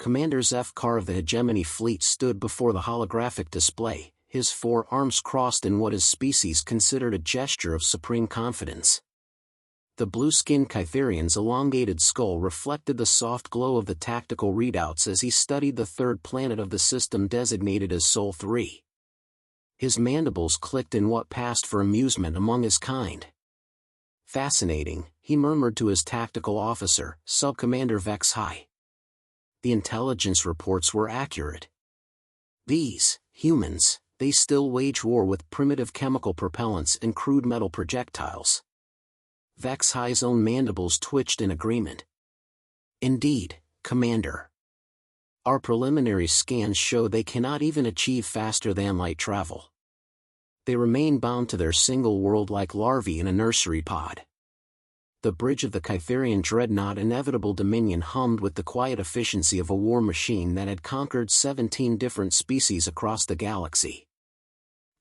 Commander Zefkar of the Hegemony Fleet stood before the holographic display, his 4 arms crossed in what his species considered a gesture of supreme confidence. The blue-skinned Kytherian's elongated skull reflected the soft glow of the tactical readouts as he studied the third planet of the system designated as Sol 3. His mandibles clicked in what passed for amusement among his kind. Fascinating, he murmured to his tactical officer, Subcommander HFY. The intelligence reports were accurate. These humans, they still wage war with primitive chemical propellants and crude metal projectiles. HFY's own mandibles twitched in agreement. Indeed, Commander. Our preliminary scans show they cannot even achieve faster-than-light travel. They remain bound to their single world like larvae in a nursery pod. The bridge of the Kytherian dreadnought Inevitable Dominion hummed with the quiet efficiency of a war machine that had conquered 17 different species across the galaxy.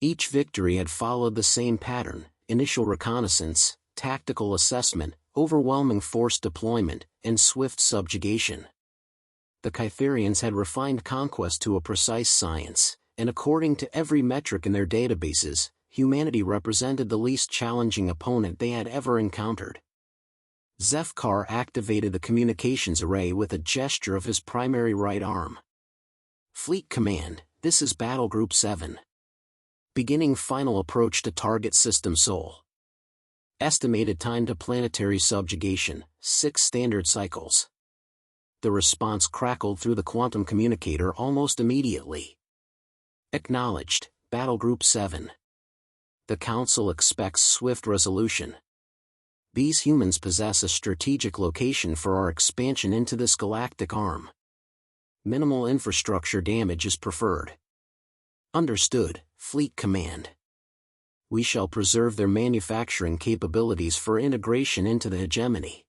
Each victory had followed the same pattern: initial reconnaissance, tactical assessment, overwhelming force deployment, and swift subjugation. The Kytherians had refined conquest to a precise science, and according to every metric in their databases, humanity represented the least challenging opponent they had ever encountered. Zefkar activated the communications array with a gesture of his primary right arm. Fleet Command, this is Battle Group 7. Beginning final approach to target system Sol. Estimated time to planetary subjugation, 6 standard cycles. The response crackled through the quantum communicator almost immediately. Acknowledged, Battle Group 7. The Council expects swift resolution. These humans possess a strategic location for our expansion into this galactic arm. Minimal infrastructure damage is preferred. Understood, Fleet Command. We shall preserve their manufacturing capabilities for integration into the hegemony.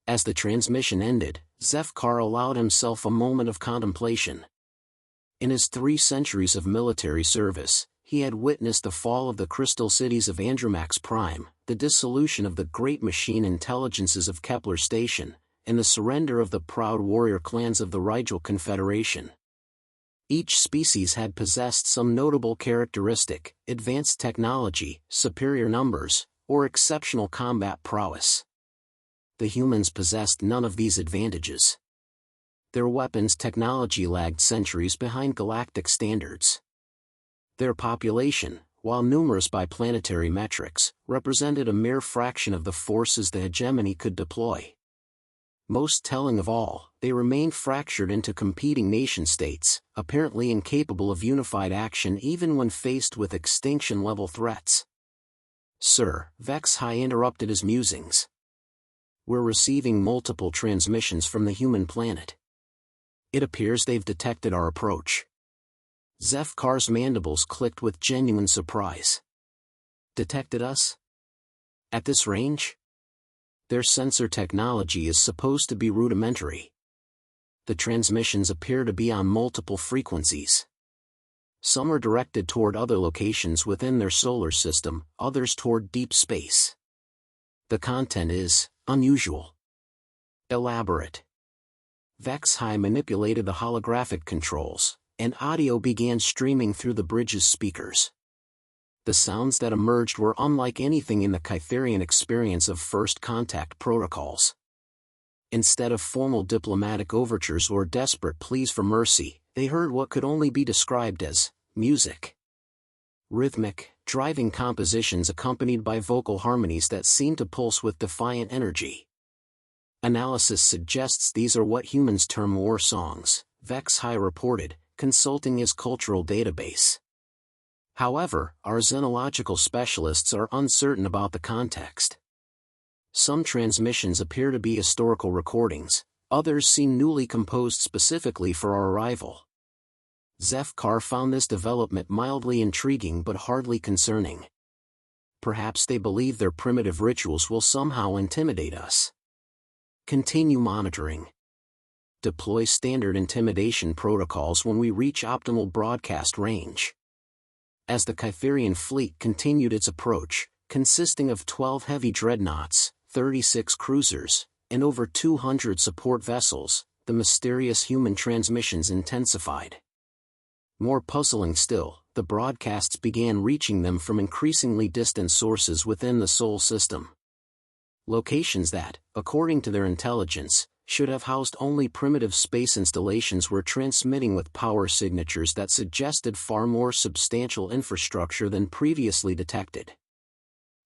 As the transmission ended, Zefkar allowed himself a moment of contemplation. In his 3 centuries of military service, he had witnessed the fall of the crystal cities of Andromax Prime, the dissolution of the great machine intelligences of Kepler Station, and the surrender of the proud warrior clans of the Rigel Confederation. Each species had possessed some notable characteristic: advanced technology, superior numbers, or exceptional combat prowess. The humans possessed none of these advantages. Their weapons technology lagged centuries behind galactic standards. Their population, while numerous by planetary metrics, represented a mere fraction of the forces the hegemony could deploy. Most telling of all, they remained fractured into competing nation-states, apparently incapable of unified action even when faced with extinction-level threats. Sir, HFY interrupted his musings. We're receiving multiple transmissions from the human planet. It appears they've detected our approach. Zefkar's mandibles clicked with genuine surprise. Detected us? At this range? Their sensor technology is supposed to be rudimentary. The transmissions appear to be on multiple frequencies. Some are directed toward other locations within their solar system, others toward deep space. The content is unusual. Elaborate. HFY manipulated the holographic controls, and audio began streaming through the bridge's speakers. The sounds that emerged were unlike anything in the Kytherian experience of first contact protocols. Instead of formal diplomatic overtures or desperate pleas for mercy, they heard what could only be described as music. Rhythmic, driving compositions accompanied by vocal harmonies that seemed to pulse with defiant energy. Analysis suggests these are what humans term war songs, HFY reported, consulting his cultural database. However, our xenological specialists are uncertain about the context. Some transmissions appear to be historical recordings, others seem newly composed specifically for our arrival. Zefkar found this development mildly intriguing but hardly concerning. Perhaps they believe their primitive rituals will somehow intimidate us. Continue monitoring. Deploy standard intimidation protocols when we reach optimal broadcast range. As the Kytherian fleet continued its approach, consisting of 12 heavy dreadnoughts, 36 cruisers, and over 200 support vessels, the mysterious human transmissions intensified. More puzzling still, the broadcasts began reaching them from increasingly distant sources within the Sol system. Locations that, according to their intelligence, should have housed only primitive space installations were transmitting with power signatures that suggested far more substantial infrastructure than previously detected.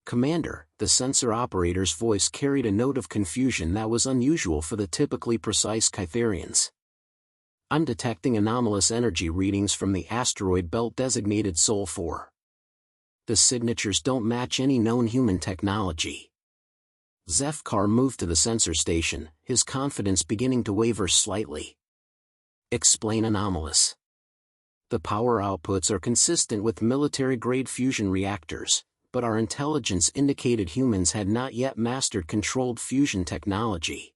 "Commander," the sensor operator's voice carried a note of confusion that was unusual for the typically precise Kytherians. "I'm detecting anomalous energy readings from the asteroid belt designated Sol 4. The signatures don't match any known human technology." Zefkar moved to the sensor station, his confidence beginning to waver slightly. "Explain anomalous." "The power outputs are consistent with military-grade fusion reactors, but our intelligence indicated humans had not yet mastered controlled fusion technology.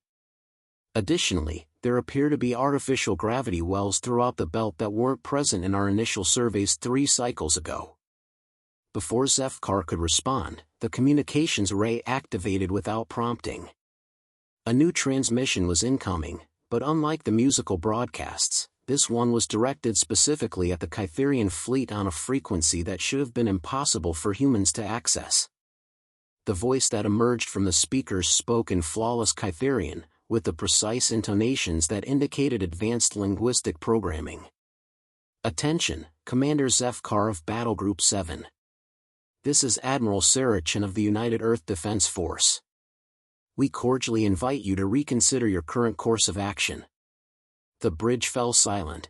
Additionally, there appear to be artificial gravity wells throughout the belt that weren't present in our initial surveys 3 cycles ago." Before Zefkar could respond, the communications array activated without prompting. A new transmission was incoming, but unlike the musical broadcasts, this one was directed specifically at the Kytherian fleet on a frequency that should have been impossible for humans to access. The voice that emerged from the speakers spoke in flawless Kytherian, with the precise intonations that indicated advanced linguistic programming. "Attention, Commander Zefkar of Battle Group 7. This is Admiral Sarachin of the United Earth Defense Force. We cordially invite you to reconsider your current course of action." The bridge fell silent.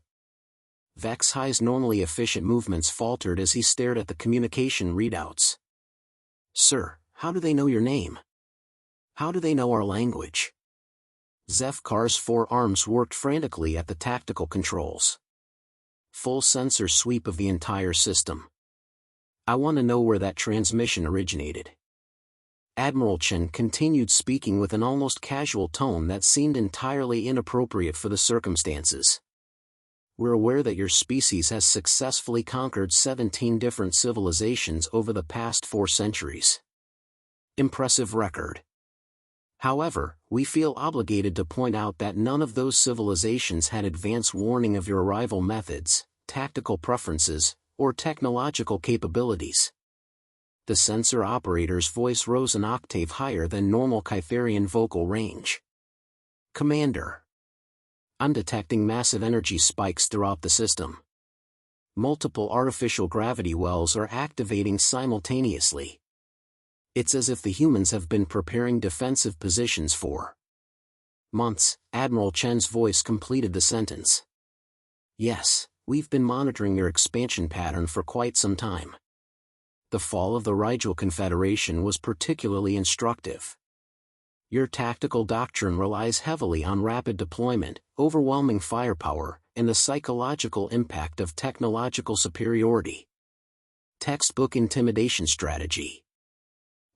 Vexhi's normally efficient movements faltered as he stared at the communication readouts. "Sir, how do they know your name? How do they know our language?" Zefkar's 4 arms worked frantically at the tactical controls. "Full sensor sweep of the entire system. I want to know where that transmission originated." Admiral Chen continued speaking with an almost casual tone that seemed entirely inappropriate for the circumstances. "We're aware that your species has successfully conquered 17 different civilizations over the past 4 centuries. Impressive record. However, we feel obligated to point out that none of those civilizations had advance warning of your arrival methods, tactical preferences, or technological capabilities." The sensor operator's voice rose an octave higher than normal Kytherian vocal range. "Commander, I'm detecting massive energy spikes throughout the system. Multiple artificial gravity wells are activating simultaneously. It's as if the humans have been preparing defensive positions for months." Admiral Chen's voice completed the sentence. "Yes, we've been monitoring your expansion pattern for quite some time. The fall of the Rigel Confederation was particularly instructive. Your tactical doctrine relies heavily on rapid deployment, overwhelming firepower, and the psychological impact of technological superiority. Textbook intimidation strategy."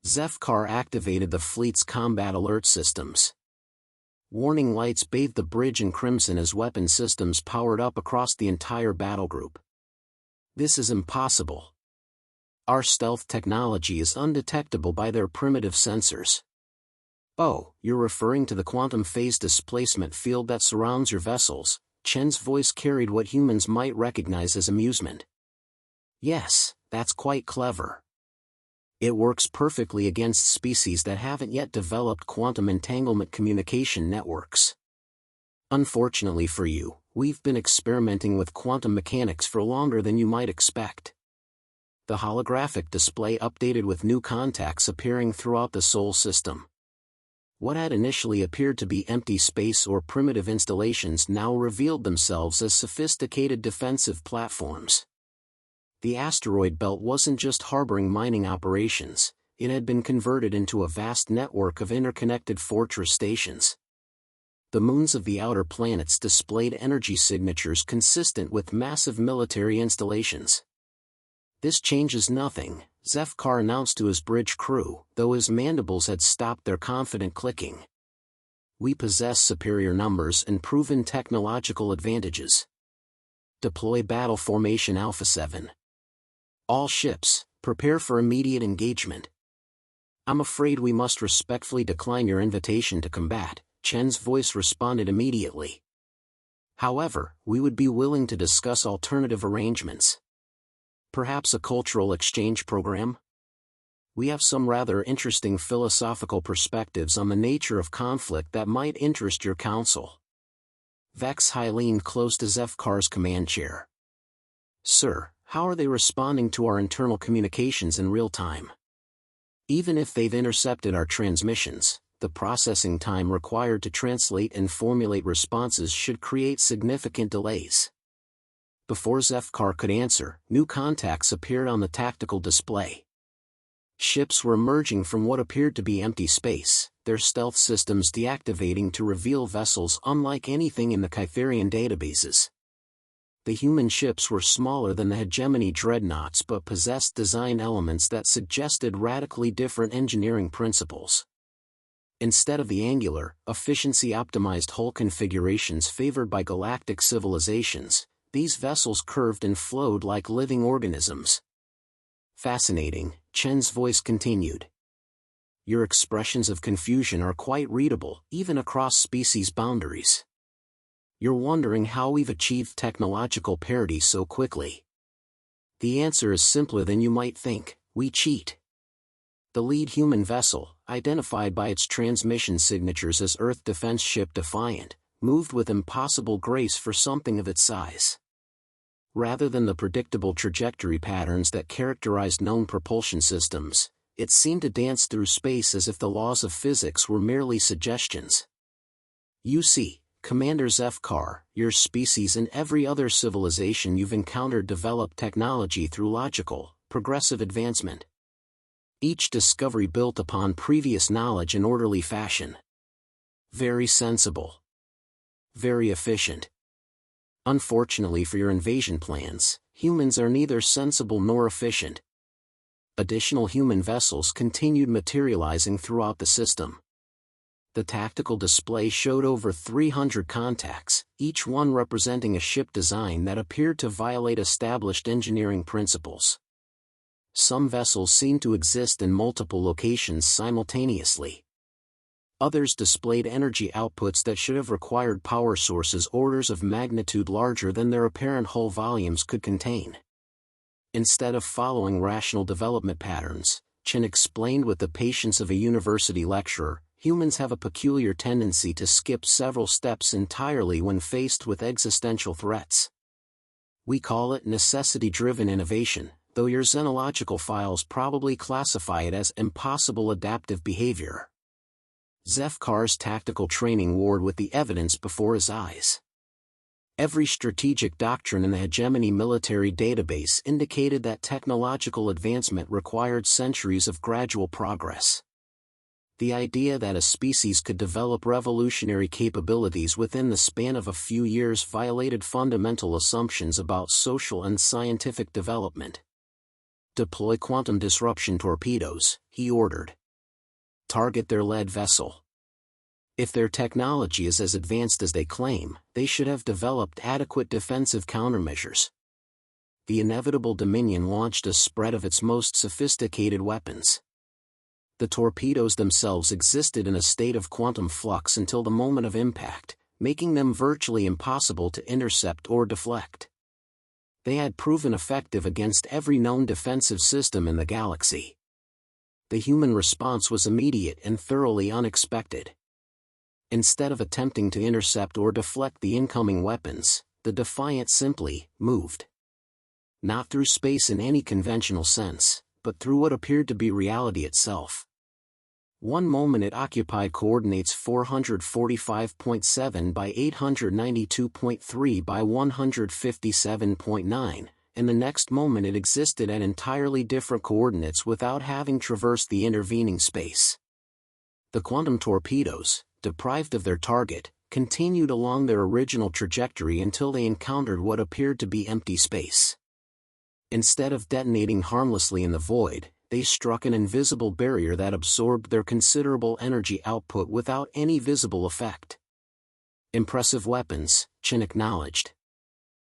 Zefkar activated the fleet's combat alert systems. Warning lights bathed the bridge in crimson as weapon systems powered up across the entire battle group. "This is impossible. Our stealth technology is undetectable by their primitive sensors." "Oh, you're referring to the quantum phase displacement field that surrounds your vessels." Chen's voice carried what humans might recognize as amusement. "Yes, that's quite clever. It works perfectly against species that haven't yet developed quantum entanglement communication networks. Unfortunately for you, we've been experimenting with quantum mechanics for longer than you might expect." The holographic display updated with new contacts appearing throughout the Sol system. What had initially appeared to be empty space or primitive installations now revealed themselves as sophisticated defensive platforms. The asteroid belt wasn't just harboring mining operations, it had been converted into a vast network of interconnected fortress stations. The moons of the outer planets displayed energy signatures consistent with massive military installations. "This changes nothing," Zefkar announced to his bridge crew, though his mandibles had stopped their confident clicking. "We possess superior numbers and proven technological advantages. Deploy battle formation Alpha 7. All ships, prepare for immediate engagement." "I'm afraid we must respectfully decline your invitation to combat," Chen's voice responded immediately. However, we would be willing to discuss alternative arrangements. Perhaps a cultural exchange program? We have some rather interesting philosophical perspectives on the nature of conflict that might interest your counsel. Vex High leaned close to Zefkar's command chair. Sir, how are they responding to our internal communications in real time? Even if they've intercepted our transmissions, the processing time required to translate and formulate responses should create significant delays. Before Zefkar could answer, new contacts appeared on the tactical display. Ships were emerging from what appeared to be empty space, their stealth systems deactivating to reveal vessels unlike anything in the Kytherian databases. The human ships were smaller than the hegemony dreadnoughts but possessed design elements that suggested radically different engineering principles. Instead of the angular, efficiency-optimized hull configurations favored by galactic civilizations, these vessels curved and flowed like living organisms. Fascinating, Chen's voice continued. Your expressions of confusion are quite readable, even across species boundaries. You're wondering how we've achieved technological parity so quickly. The answer is simpler than you might think: we cheat. The lead human vessel, identified by its transmission signatures as Earth Defense Ship Defiant, moved with impossible grace for something of its size. Rather than the predictable trajectory patterns that characterized known propulsion systems, it seemed to dance through space as if the laws of physics were merely suggestions. You see, Commander Zefkar, your species and every other civilization you've encountered developed technology through logical, progressive advancement. Each discovery built upon previous knowledge in orderly fashion. Very sensible. Very efficient. Unfortunately for your invasion plans, humans are neither sensible nor efficient. Additional human vessels continued materializing throughout the system. The tactical display showed over 300 contacts, each one representing a ship design that appeared to violate established engineering principles. Some vessels seemed to exist in multiple locations simultaneously. Others displayed energy outputs that should have required power sources orders of magnitude larger than their apparent hull volumes could contain. Instead of following rational development patterns, Chen explained with the patience of a university lecturer, humans have a peculiar tendency to skip several steps entirely when faced with existential threats. We call it necessity-driven innovation, though your xenological files probably classify it as impossible adaptive behavior. Zefkar's tactical training warred with the evidence before his eyes. Every strategic doctrine in the hegemony military database indicated that technological advancement required centuries of gradual progress. The idea that a species could develop revolutionary capabilities within the span of a few years violated fundamental assumptions about social and scientific development. Deploy quantum disruption torpedoes, he ordered. Target their lead vessel. If their technology is as advanced as they claim, they should have developed adequate defensive countermeasures. The inevitable Dominion launched a spread of its most sophisticated weapons. The torpedoes themselves existed in a state of quantum flux until the moment of impact, making them virtually impossible to intercept or deflect. They had proven effective against every known defensive system in the galaxy. The human response was immediate and thoroughly unexpected. Instead of attempting to intercept or deflect the incoming weapons, the Defiant simply moved. Not through space in any conventional sense, but through what appeared to be reality itself. One moment it occupied coordinates 445.7 by 892.3 by 157.9, and the next moment it existed at entirely different coordinates without having traversed the intervening space. The quantum torpedoes, deprived of their target, continued along their original trajectory until they encountered what appeared to be empty space. Instead of detonating harmlessly in the void, they struck an invisible barrier that absorbed their considerable energy output without any visible effect. Impressive weapons, Chen acknowledged.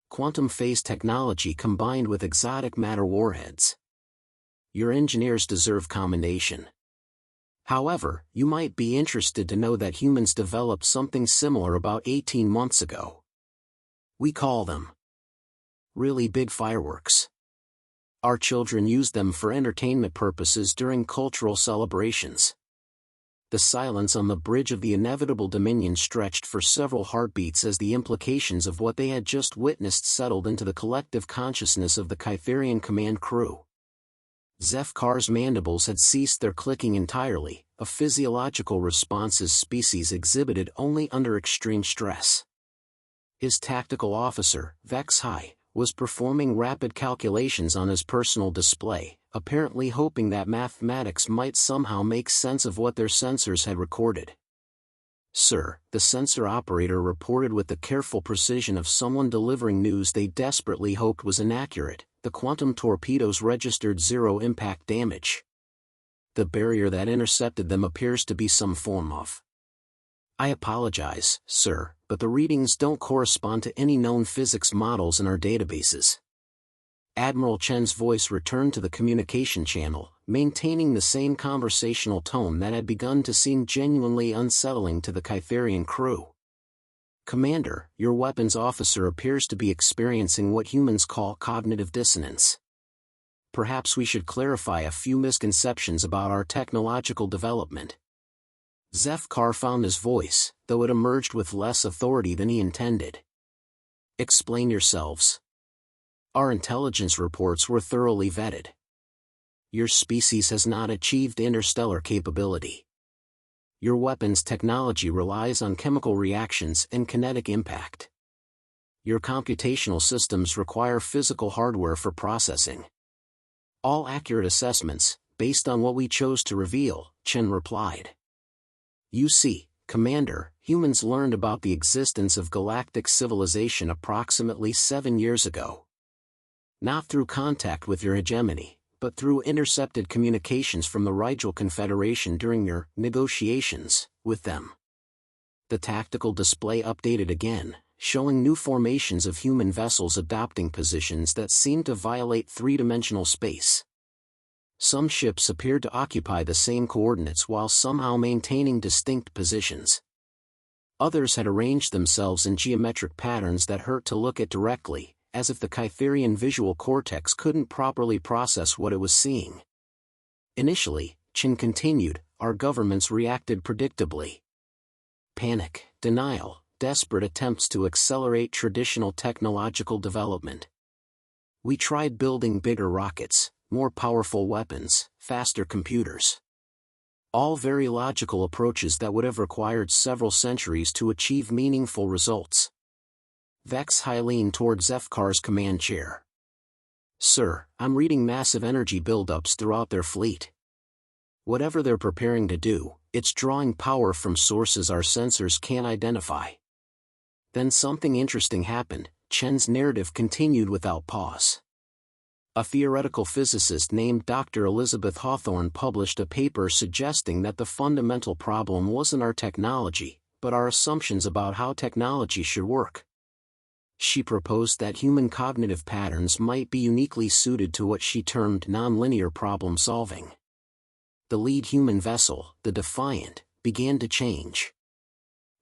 Quantum phase technology combined with exotic matter warheads. Your engineers deserve commendation. However, you might be interested to know that humans developed something similar about 18 months ago. We call them really big fireworks. Our children use them for entertainment purposes during cultural celebrations. The silence on the bridge of the inevitable Dominion stretched for several heartbeats as the implications of what they had just witnessed settled into the collective consciousness of the Kytherian command crew. Zefkar's mandibles had ceased their clicking entirely, a physiological response his species exhibited only under extreme stress. His tactical officer, HFY, was performing rapid calculations on his personal display, apparently hoping that mathematics might somehow make sense of what their sensors had recorded. "Sir," the sensor operator reported with the careful precision of someone delivering news they desperately hoped was inaccurate, "the quantum torpedoes registered 0 impact damage. The barrier that intercepted them appears to be some form of..." "I apologize, sir, but the readings don't correspond to any known physics models in our databases." Admiral Chen's voice returned to the communication channel, maintaining the same conversational tone that had begun to seem genuinely unsettling to the Kytherian crew. "Commander, your weapons officer appears to be experiencing what humans call cognitive dissonance. Perhaps we should clarify a few misconceptions about our technological development." Zefkar found his voice, though it emerged with less authority than he intended. "Explain yourselves. Our intelligence reports were thoroughly vetted. Your species has not achieved interstellar capability. Your weapons technology relies on chemical reactions and kinetic impact. Your computational systems require physical hardware for processing. All accurate assessments, based on what we chose to reveal," Chen replied. "You see, Commander, humans learned about the existence of galactic civilization approximately 7 years ago. Not through contact with your hegemony, but through intercepted communications from the Rigel Confederation during your negotiations with them." The tactical display updated again, showing new formations of human vessels adopting positions that seemed to violate three-dimensional space. Some ships appeared to occupy the same coordinates while somehow maintaining distinct positions. Others had arranged themselves in geometric patterns that hurt to look at directly, as if the Kytherian visual cortex couldn't properly process what it was seeing. "Initially," Chen continued, "our governments reacted predictably. Panic, denial, desperate attempts to accelerate traditional technological development. We tried building bigger rockets, more powerful weapons, faster computers. All very logical approaches that would have required several centuries to achieve meaningful results." HFY leaned toward Zefkar's command chair. "Sir, I'm reading massive energy buildups throughout their fleet. Whatever they're preparing to do, it's drawing power from sources our sensors can't identify." Then something interesting happened. Chen's narrative continued without pause. "A theoretical physicist named Dr. Elizabeth Hawthorne published a paper suggesting that the fundamental problem wasn't our technology, but our assumptions about how technology should work. She proposed that human cognitive patterns might be uniquely suited to what she termed nonlinear problem solving. The lead human vessel, the Defiant, began to change.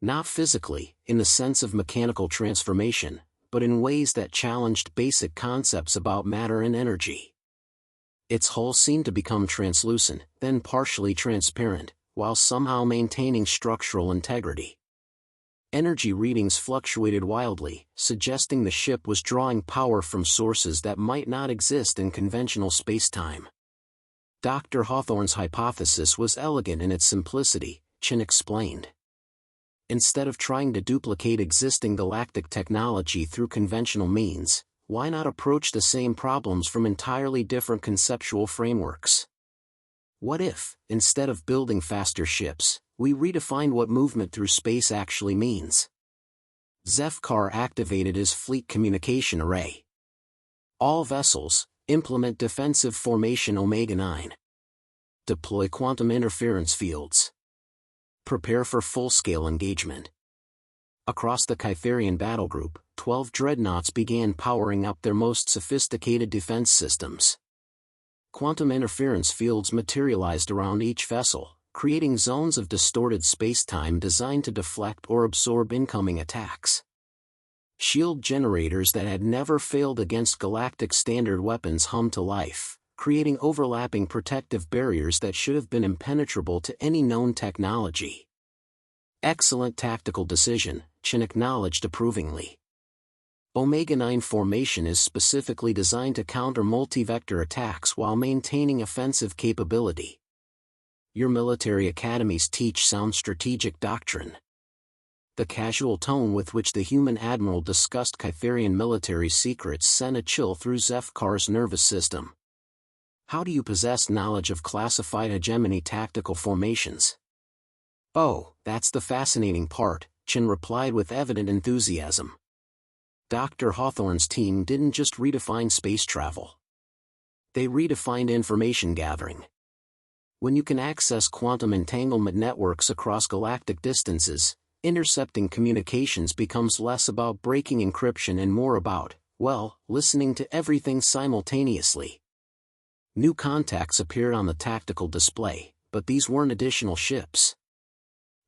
Not physically, in the sense of mechanical transformation, but in ways that challenged basic concepts about matter and energy. Its hull seemed to become translucent, then partially transparent, while somehow maintaining structural integrity. Energy readings fluctuated wildly, suggesting the ship was drawing power from sources that might not exist in conventional spacetime. Dr. Hawthorne's hypothesis was elegant in its simplicity," Chen explained. "Instead of trying to duplicate existing galactic technology through conventional means, why not approach the same problems from entirely different conceptual frameworks? What if, instead of building faster ships, we redefined what movement through space actually means?" Zefkar activated his fleet communication array. "All vessels, implement defensive formation Omega-9. Deploy quantum interference fields. Prepare for full-scale engagement." Across the Kytherian battle group, 12 dreadnoughts began powering up their most sophisticated defense systems. Quantum interference fields materialized around each vessel, creating zones of distorted spacetime designed to deflect or absorb incoming attacks. Shield generators that had never failed against galactic standard weapons hummed to life, creating overlapping protective barriers that should have been impenetrable to any known technology. Excellent tactical decision, Chen acknowledged approvingly. Omega-9 formation is specifically designed to counter multi-vector attacks while maintaining offensive capability. Your military academies teach sound strategic doctrine. The casual tone with which the human admiral discussed Kytherian military secrets sent a chill through Zefkar's nervous system. How do you possess knowledge of classified hegemony tactical formations? Oh, that's the fascinating part, Chen replied with evident enthusiasm. Dr. Hawthorne's team didn't just redefine space travel. They redefined information gathering. When you can access quantum entanglement networks across galactic distances, intercepting communications becomes less about breaking encryption and more about, well, listening to everything simultaneously. New contacts appeared on the tactical display, but these weren't additional ships.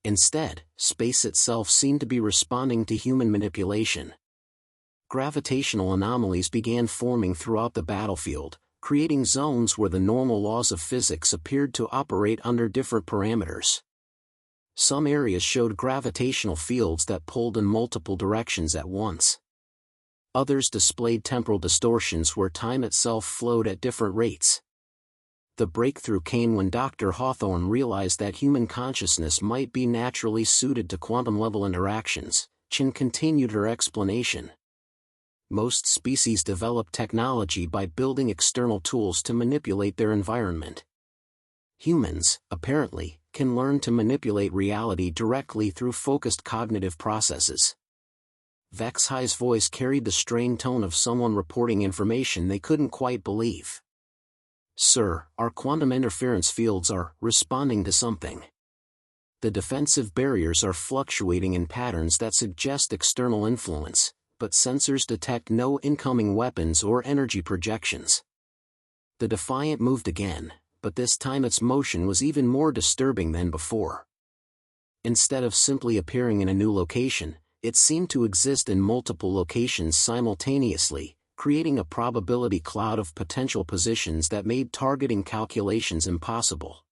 Instead, space itself seemed to be responding to human manipulation. Gravitational anomalies began forming throughout the battlefield, creating zones where the normal laws of physics appeared to operate under different parameters. Some areas showed gravitational fields that pulled in multiple directions at once. Others displayed temporal distortions where time itself flowed at different rates. The breakthrough came when Dr. Hawthorne realized that human consciousness might be naturally suited to quantum-level interactions. Chen continued her explanation. Most species develop technology by building external tools to manipulate their environment. Humans, apparently, can learn to manipulate reality directly through focused cognitive processes. Vexhai's voice carried the strained tone of someone reporting information they couldn't quite believe. Sir, our quantum interference fields are responding to something. The defensive barriers are fluctuating in patterns that suggest external influence, but sensors detect no incoming weapons or energy projections. The Defiant moved again, but this time its motion was even more disturbing than before. Instead of simply appearing in a new location, it seemed to exist in multiple locations simultaneously, creating a probability cloud of potential positions that made targeting calculations impossible.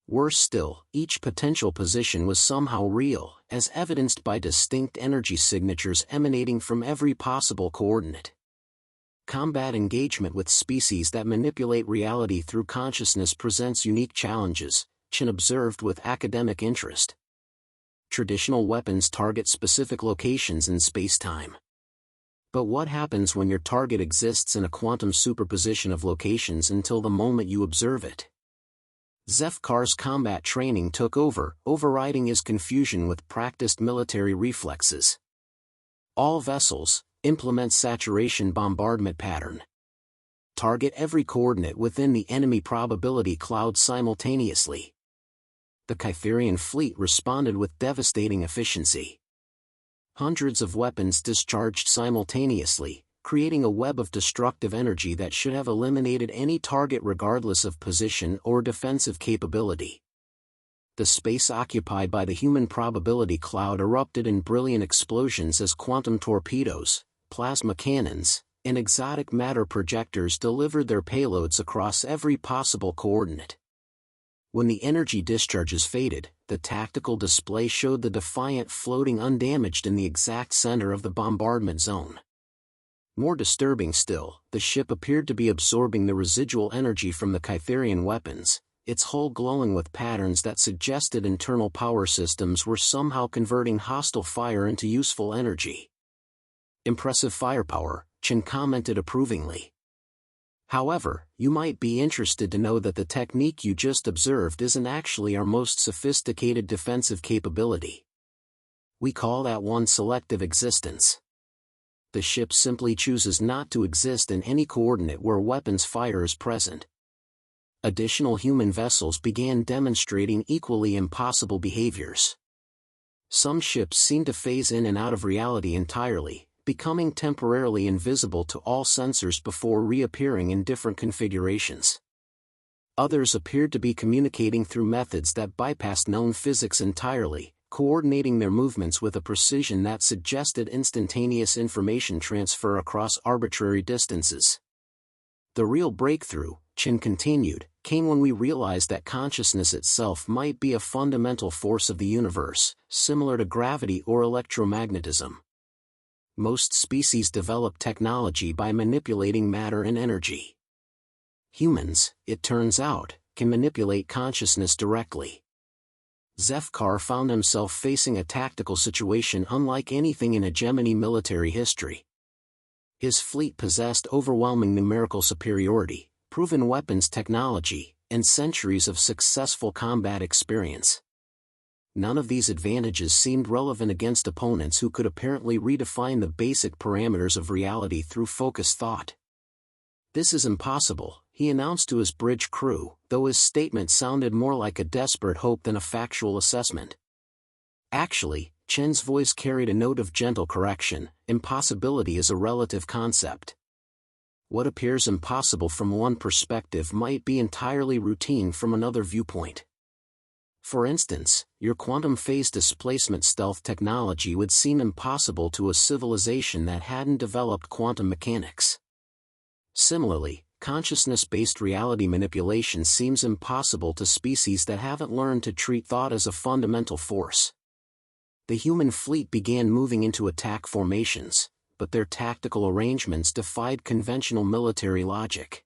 Worse still, each potential position was somehow real, as evidenced by distinct energy signatures emanating from every possible coordinate. Combat engagement with species that manipulate reality through consciousness presents unique challenges, Chen observed with academic interest. Traditional weapons target specific locations in space-time. But what happens when your target exists in a quantum superposition of locations until the moment you observe it? Zefkar's combat training took over, overriding his confusion with practiced military reflexes. All vessels, implement saturation bombardment pattern. Target every coordinate within the enemy probability cloud simultaneously. The Kytherian fleet responded with devastating efficiency. Hundreds of weapons discharged simultaneously, creating a web of destructive energy that should have eliminated any target regardless of position or defensive capability. The space occupied by the human probability cloud erupted in brilliant explosions as quantum torpedoes, plasma cannons, and exotic matter projectors delivered their payloads across every possible coordinate. When the energy discharges faded, the tactical display showed the Defiant floating undamaged in the exact center of the bombardment zone. More disturbing still, the ship appeared to be absorbing the residual energy from the Kytherian weapons, its hull glowing with patterns that suggested internal power systems were somehow converting hostile fire into useful energy. Impressive firepower, Chen commented approvingly. However, you might be interested to know that the technique you just observed isn't actually our most sophisticated defensive capability. We call that one selective existence. The ship simply chooses not to exist in any coordinate where weapons fire is present. Additional human vessels began demonstrating equally impossible behaviors. Some ships seemed to phase in and out of reality entirely, becoming temporarily invisible to all sensors before reappearing in different configurations. Others appeared to be communicating through methods that bypassed known physics entirely, coordinating their movements with a precision that suggested instantaneous information transfer across arbitrary distances. The real breakthrough, Chen continued, came when we realized that consciousness itself might be a fundamental force of the universe, similar to gravity or electromagnetism. Most species develop technology by manipulating matter and energy. Humans, it turns out, can manipulate consciousness directly. Zefkar found himself facing a tactical situation unlike anything in hegemony military history. His fleet possessed overwhelming numerical superiority, proven weapons technology, and centuries of successful combat experience. None of these advantages seemed relevant against opponents who could apparently redefine the basic parameters of reality through focused thought. "This is impossible," he announced to his bridge crew, though his statement sounded more like a desperate hope than a factual assessment. Actually, Chen's voice carried a note of gentle correction. Impossibility is a relative concept. What appears impossible from one perspective might be entirely routine from another viewpoint. For instance, your quantum phase displacement stealth technology would seem impossible to a civilization that hadn't developed quantum mechanics. Similarly, consciousness-based reality manipulation seems impossible to species that haven't learned to treat thought as a fundamental force. The human fleet began moving into attack formations, but their tactical arrangements defied conventional military logic.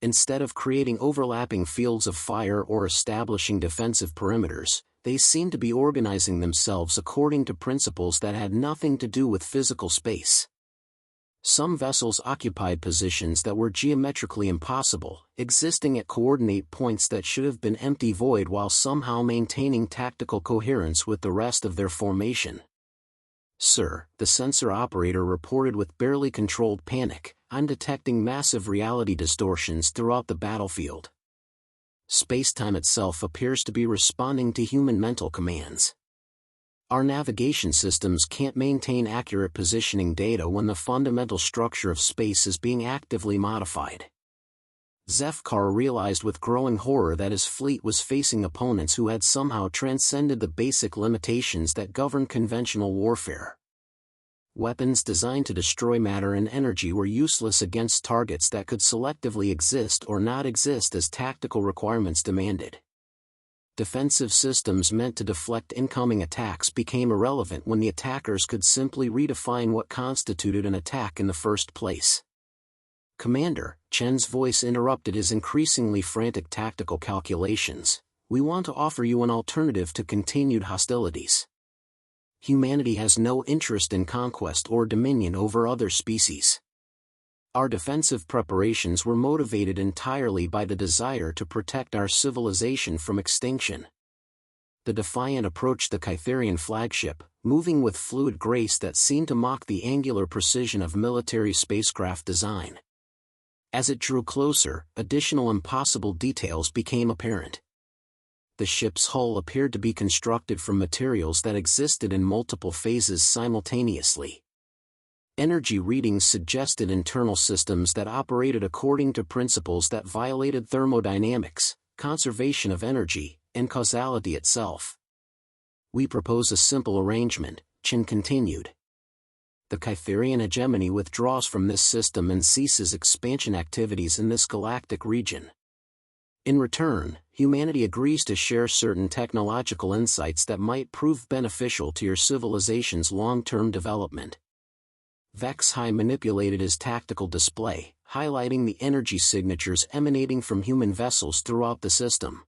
Instead of creating overlapping fields of fire or establishing defensive perimeters, they seemed to be organizing themselves according to principles that had nothing to do with physical space. Some vessels occupied positions that were geometrically impossible, existing at coordinate points that should have been empty void while somehow maintaining tactical coherence with the rest of their formation. "Sir," the sensor operator reported with barely controlled panic, "I'm detecting massive reality distortions throughout the battlefield. Space-time itself appears to be responding to human mental commands. Our navigation systems can't maintain accurate positioning data when the fundamental structure of space is being actively modified." Zefkar realized with growing horror that his fleet was facing opponents who had somehow transcended the basic limitations that govern conventional warfare. Weapons designed to destroy matter and energy were useless against targets that could selectively exist or not exist as tactical requirements demanded. Defensive systems meant to deflect incoming attacks became irrelevant when the attackers could simply redefine what constituted an attack in the first place. "Commander," Chen's voice interrupted his increasingly frantic tactical calculations, "we want to offer you an alternative to continued hostilities. Humanity has no interest in conquest or dominion over other species. Our defensive preparations were motivated entirely by the desire to protect our civilization from extinction." The Defiant approached the Kytherian flagship, moving with fluid grace that seemed to mock the angular precision of military spacecraft design. As it drew closer, additional impossible details became apparent. The ship's hull appeared to be constructed from materials that existed in multiple phases simultaneously. Energy readings suggested internal systems that operated according to principles that violated thermodynamics, conservation of energy, and causality itself. "We propose a simple arrangement," Chen continued. "The Kytherian hegemony withdraws from this system and ceases expansion activities in this galactic region. In return, humanity agrees to share certain technological insights that might prove beneficial to your civilization's long-term development." Vexhai manipulated his tactical display, highlighting the energy signatures emanating from human vessels throughout the system.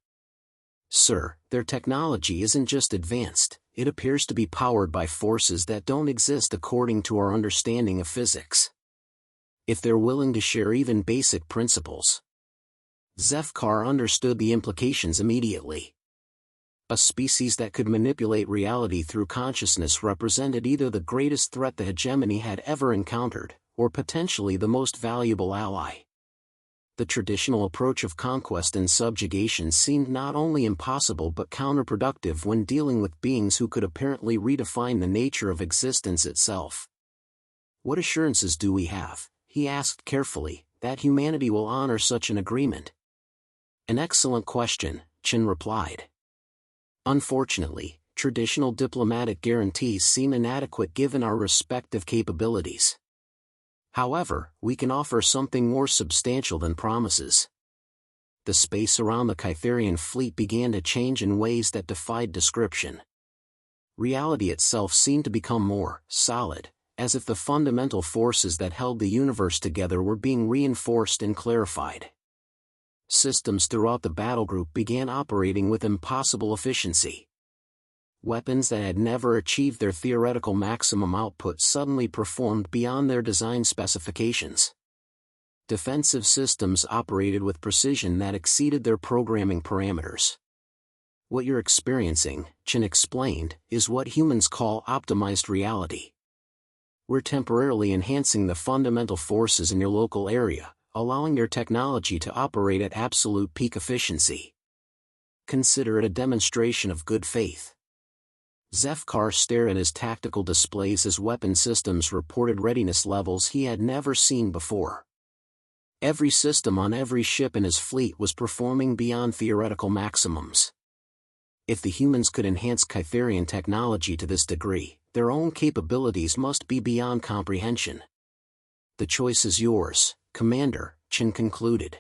"Sir, their technology isn't just advanced, it appears to be powered by forces that don't exist according to our understanding of physics. If they're willing to share even basic principles." Zefkar understood the implications immediately. A species that could manipulate reality through consciousness represented either the greatest threat the hegemony had ever encountered, or potentially the most valuable ally. The traditional approach of conquest and subjugation seemed not only impossible but counterproductive when dealing with beings who could apparently redefine the nature of existence itself. "What assurances do we have," he asked carefully, "that humanity will honor such an agreement?" "An excellent question," Chen replied. "Unfortunately, traditional diplomatic guarantees seem inadequate given our respective capabilities. However, we can offer something more substantial than promises. The space around the Kytherian fleet began to change in ways that defied description. Reality itself seemed to become more solid, as if the fundamental forces that held the universe together were being reinforced and clarified. Systems throughout the battle group began operating with impossible efficiency. Weapons that had never achieved their theoretical maximum output suddenly performed beyond their design specifications. Defensive systems operated with precision that exceeded their programming parameters. What you're experiencing, Chen explained, is what humans call optimized reality. We're temporarily enhancing the fundamental forces in your local area, allowing your technology to operate at absolute peak efficiency. Consider it a demonstration of good faith. Zefkar stared at his tactical displays as weapon systems reported readiness levels he had never seen before. Every system on every ship in his fleet was performing beyond theoretical maximums. If the humans could enhance Kytherian technology to this degree, their own capabilities must be beyond comprehension. The choice is yours, Commander, Chen concluded.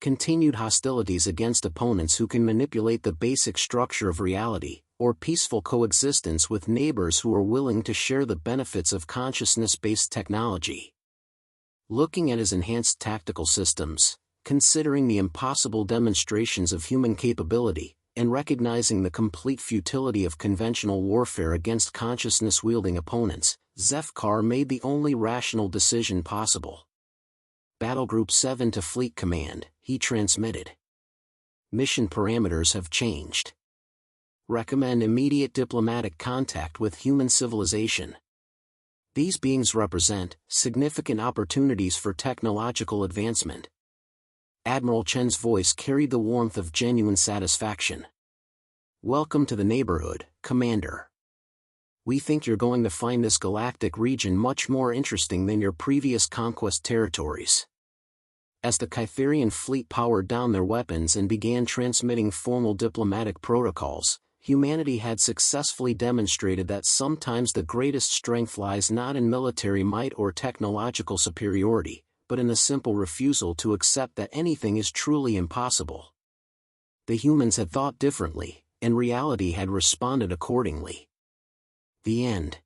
Continued hostilities against opponents who can manipulate the basic structure of reality, or peaceful coexistence with neighbors who are willing to share the benefits of consciousness-based technology. Looking at his enhanced tactical systems, considering the impossible demonstrations of human capability, and recognizing the complete futility of conventional warfare against consciousness-wielding opponents, Zefkar made the only rational decision possible. Battle Group 7 to Fleet Command, he transmitted. Mission parameters have changed. Recommend immediate diplomatic contact with human civilization. These beings represent significant opportunities for technological advancement. Admiral Chen's voice carried the warmth of genuine satisfaction. Welcome to the neighborhood, Commander. We think you're going to find this galactic region much more interesting than your previous conquest territories. As the Kytherian fleet powered down their weapons and began transmitting formal diplomatic protocols, humanity had successfully demonstrated that sometimes the greatest strength lies not in military might or technological superiority, but in the simple refusal to accept that anything is truly impossible. The humans had thought differently, and reality had responded accordingly. The end.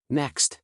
Next.